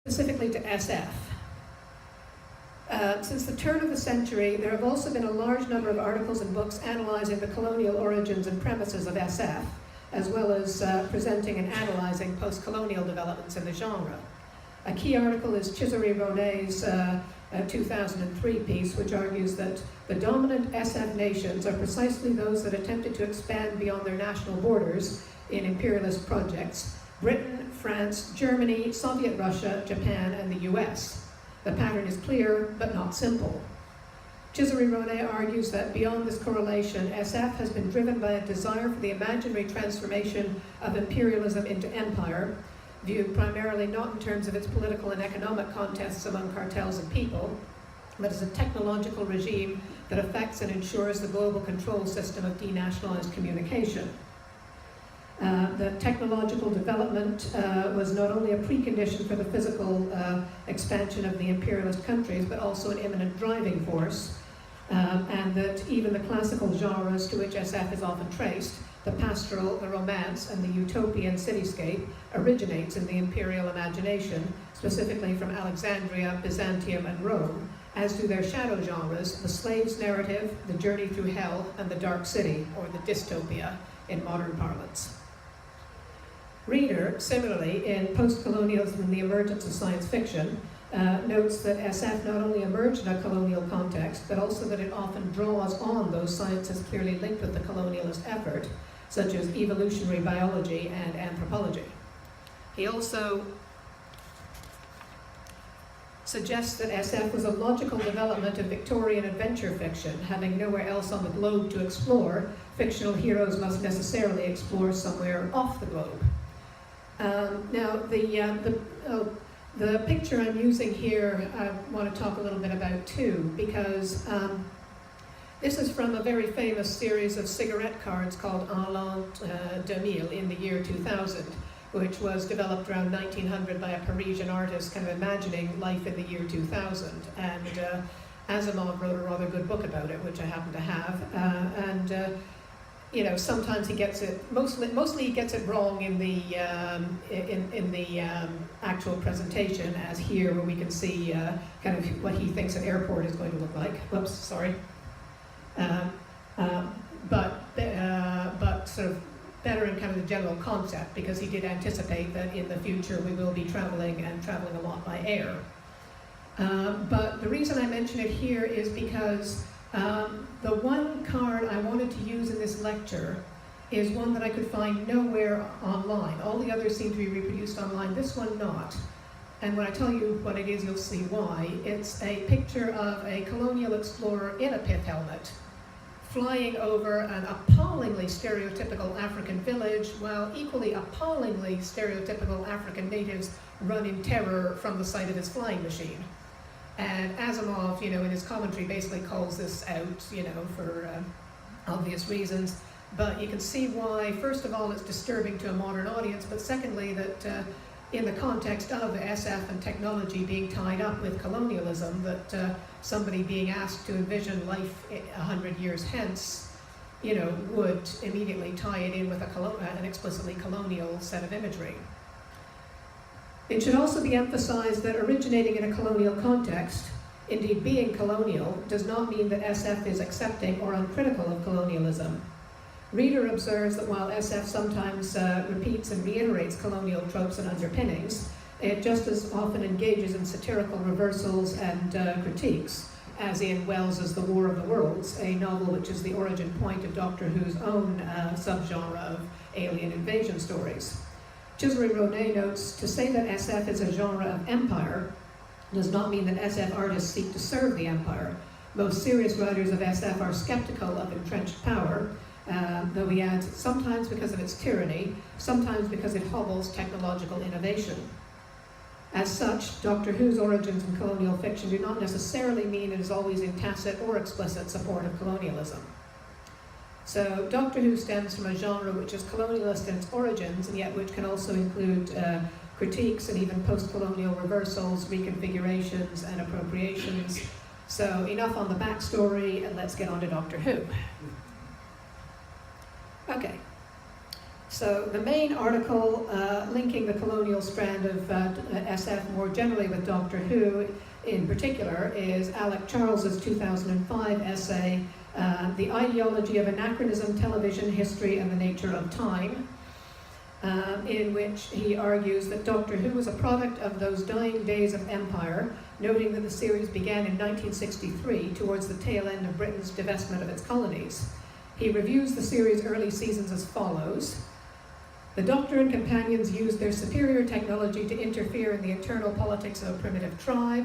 specifically to SF. Since the turn of the century, there have also been a large number of articles and books analyzing the colonial origins and premises of SF, as well as presenting and analyzing post-colonial developments in the genre. A key article is Chisary Ronay's 2003 piece, which argues that the dominant SF nations are precisely those that attempted to expand beyond their national borders in imperialist projects: Britain, France, Germany, Soviet Russia, Japan, and the US. The pattern is clear, but not simple. Chisary Ronay argues that beyond this correlation, SF has been driven by a desire for the imaginary transformation of imperialism into empire, viewed primarily not in terms of its political and economic contests among cartels and people, but as a technological regime that affects and ensures the global control system of denationalized communication. The technological development was not only a precondition for the physical expansion of the imperialist countries, but also an imminent driving force, and that even the classical genres to which SF is often traced, the pastoral, the romance, and the utopian cityscape, originates in the imperial imagination, specifically from Alexandria, Byzantium, and Rome, as do their shadow genres, the slave's narrative, the journey through hell, and the dark city, or the dystopia in modern parlance. Reader, similarly, in Postcolonialism and the Emergence of Science Fiction, notes that SF not only emerged in a colonial context, but also that it often draws on those sciences clearly linked with the colonialist effort, such as evolutionary biology and anthropology. He also suggests that SF was a logical development of Victorian adventure fiction. Having nowhere else on the globe to explore, fictional heroes must necessarily explore somewhere off the globe. Now, the picture I'm using here, I want to talk a little bit about too, because this is from a very famous series of cigarette cards called En l'an 2000 in the year 2000, which was developed around 1900 by a Parisian artist kind of imagining life in the year 2000. And Asimov wrote a rather good book about it, which I happen to have. You know, sometimes he gets it, mostly he gets it wrong in the actual presentation, as here, where we can see kind of what he thinks an airport is going to look like. Whoops, sorry. But sort of better in kind of the general concept, because he did anticipate that in the future we will be traveling a lot by air. But the reason I mention it here is because the one card I wanted to use in this lecture is one that I could find nowhere online. All the others seem to be reproduced online, this one not. And when I tell you what it is, you'll see why. It's a picture of a colonial explorer in a pith helmet, flying over an appallingly stereotypical African village, while equally appallingly stereotypical African natives run in terror from the sight of his flying machine. And Asimov, you know, in his commentary basically calls this out, you know, for obvious reasons. But you can see why, first of all, it's disturbing to a modern audience, but secondly, that in the context of SF and technology being tied up with colonialism, that somebody being asked to envision life 100 years hence, you know, would immediately tie it in with an explicitly colonial set of imagery. It should also be emphasized that originating in a colonial context, indeed being colonial, does not mean that SF is accepting or uncritical of colonialism. Reader observes that while SF sometimes repeats and reiterates colonial tropes and underpinnings, it just as often engages in satirical reversals and critiques, as in Wells's The War of the Worlds, a novel which is the origin point of Doctor Who's own subgenre of alien invasion stories. Chisary Ronay notes, to say that SF is a genre of empire does not mean that SF artists seek to serve the empire. Most serious writers of SF are skeptical of entrenched power, though he adds, sometimes because of its tyranny, sometimes because it hobbles technological innovation. As such, Doctor Who's origins in colonial fiction do not necessarily mean it is always in tacit or explicit support of colonialism. So Doctor Who stems from a genre which is colonialist in its origins, and yet which can also include critiques and even post-colonial reversals, reconfigurations, and appropriations. So enough on the backstory, and let's get on to Doctor Who. Okay, So the main article linking the colonial strand of SF more generally with Doctor Who in particular is Alec Charles's 2005 essay, The Ideology of Anachronism, Television, History and the Nature of Time, in which he argues that Doctor Who was a product of those dying days of empire, noting that the series began in 1963 towards the tail end of Britain's divestment of its colonies. He reviews the series' early seasons as follows. The Doctor and companions used their superior technology to interfere in the internal politics of a primitive tribe,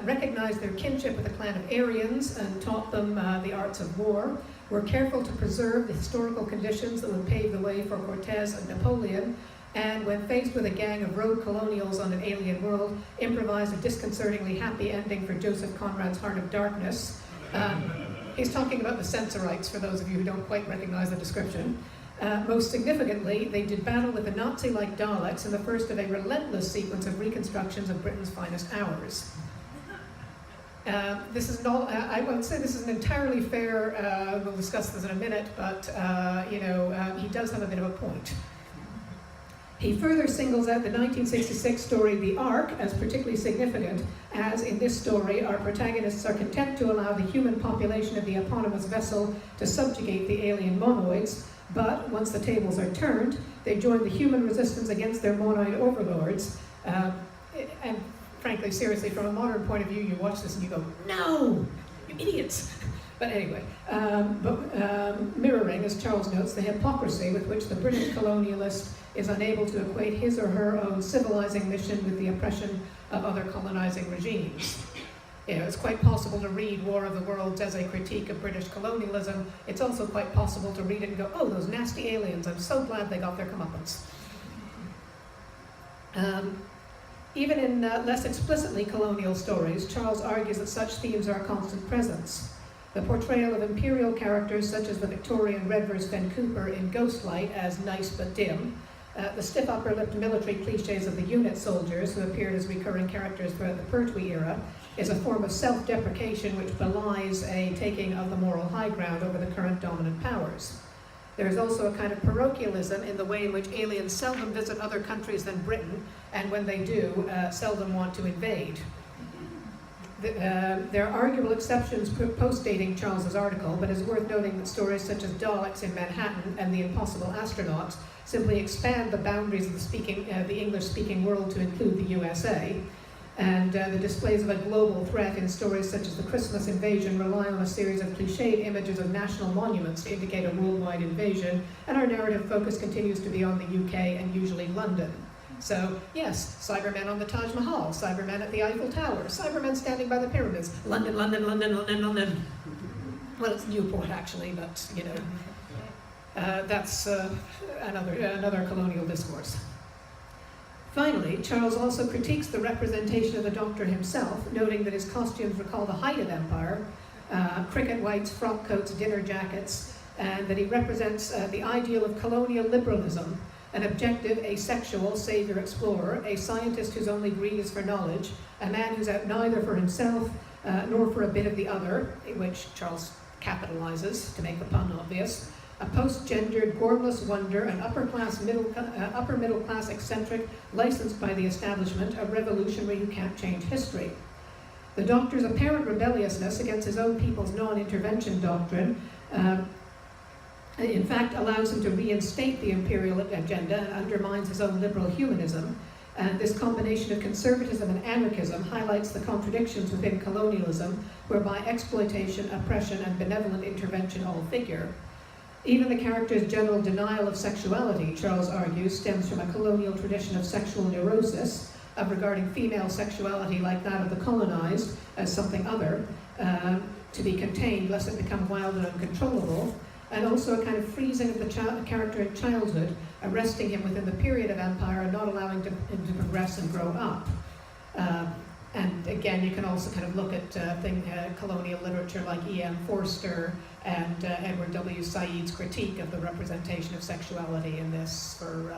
recognized their kinship with a clan of Aryans and taught them the arts of war, were careful to preserve the historical conditions that would pave the way for Cortés and Napoleon, and when faced with a gang of rogue colonials on an alien world, improvised a disconcertingly happy ending for Joseph Conrad's Heart of Darkness. He's talking about the Censorites, for those of you who don't quite recognize the description. Most significantly, they did battle with the Nazi-like Daleks in the first of a relentless sequence of reconstructions of Britain's finest hours. This is not, I won't say this is an entirely fair, we'll discuss this in a minute, but he does have a bit of a point. He further singles out the 1966 story The Ark as particularly significant, as in this story our protagonists are content to allow the human population of the eponymous vessel to subjugate the alien monoids, but once the tables are turned, they join the human resistance against their monoid overlords. And frankly, seriously, from a modern point of view, you watch this and you go, no, you idiots. But anyway, mirroring, as Charles notes, the hypocrisy with which the British colonialist is unable to equate his or her own civilizing mission with the oppression of other colonizing regimes. It's quite possible to read War of the Worlds as a critique of British colonialism. It's also quite possible to read it and go, oh, those nasty aliens, I'm so glad they got their comeuppance. Even in less explicitly colonial stories, Charles argues that such themes are a constant presence. The portrayal of imperial characters such as the Victorian Redvers Fen Cooper in Ghostlight as nice but dim, the stiff upper-lipped military cliches of the unit soldiers who appeared as recurring characters throughout the Pertwee era, is a form of self-deprecation which belies a taking of the moral high ground over the current dominant powers. There is also a kind of parochialism in the way in which aliens seldom visit other countries than Britain, and when they do, seldom want to invade. There are arguable exceptions post-dating Charles's article, but it's worth noting that stories such as Daleks in Manhattan and The Impossible Astronauts simply expand the boundaries of the English-speaking world to include the USA, and the displays of a global threat in stories such as The Christmas Invasion rely on a series of cliched images of national monuments to indicate a worldwide invasion, and our narrative focus continues to be on the UK and usually London. So, yes, Cybermen on the Taj Mahal, Cybermen at the Eiffel Tower, Cybermen standing by the pyramids, London, London, London, London, London. Well, it's Newport actually, but, that's another colonial discourse. Finally, Charles also critiques the representation of the Doctor himself, noting that his costumes recall the height of empire, cricket whites, frock coats, dinner jackets, and that he represents the ideal of colonial liberalism, an objective, asexual savior-explorer, a scientist whose only greed is for knowledge, a man who's out neither for himself nor for a bit of the other, which Charles capitalizes to make the pun obvious, a post-gendered, gormless wonder, an upper middle class eccentric licensed by the establishment, a revolutionary who can't change history. The Doctor's apparent rebelliousness against his own people's non-intervention doctrine in fact allows him to reinstate the imperial agenda and undermines his own liberal humanism. And this combination of conservatism and anarchism highlights the contradictions within colonialism, whereby exploitation, oppression, and benevolent intervention all figure. Even the character's general denial of sexuality, Charles argues, stems from a colonial tradition of sexual neurosis, of regarding female sexuality like that of the colonized as something other, to be contained lest it become wild and uncontrollable, and also a kind of freezing of the character in childhood, arresting him within the period of empire and not allowing him to progress and grow up. And again, you can also kind of look at colonial literature like E.M. Forster and Edward W. Said's critique of the representation of sexuality in this for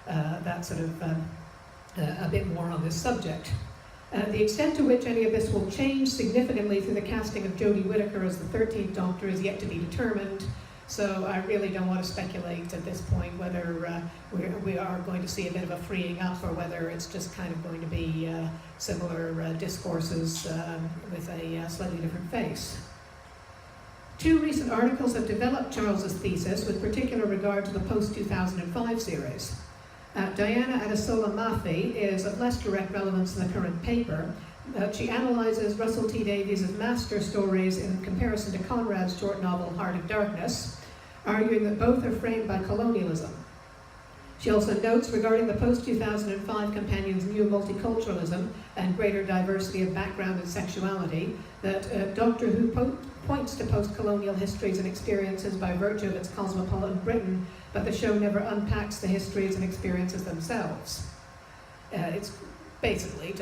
that sort of a bit more on this subject. The extent to which any of this will change significantly through the casting of Jodie Whittaker as the 13th Doctor is yet to be determined. So I really don't want to speculate at this point whether we are going to see a bit of a freeing up or whether it's just kind of going to be similar discourses with a slightly different face. 2 recent articles have developed Charles's thesis with particular regard to the post-2005 series. Diana Adesola Mafi is of less direct relevance in the current paper. She analyzes Russell T Davies' master stories in comparison to Conrad's short novel Heart of Darkness, arguing that both are framed by colonialism. She also notes regarding the post-2005 companion's new multiculturalism and greater diversity of background and sexuality that Doctor Who points to post-colonial histories and experiences by virtue of its cosmopolitan Britain, but the show never unpacks the histories and experiences themselves. It's basically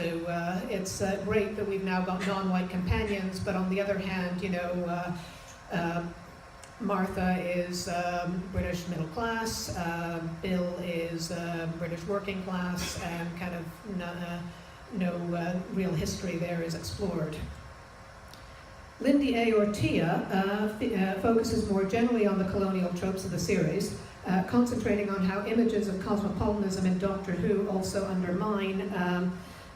it's great that we've now got non-white companions, but on the other hand, you know, Martha is British middle class, Bill is British working class, and kind of no real history there is explored. Lindy A. Ortia focuses more generally on the colonial tropes of the series, concentrating on how images of cosmopolitanism in Doctor Who also underline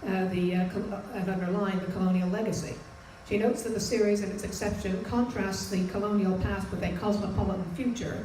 the colonial legacy. She notes that the series, in its exception, contrasts the colonial past with a cosmopolitan future,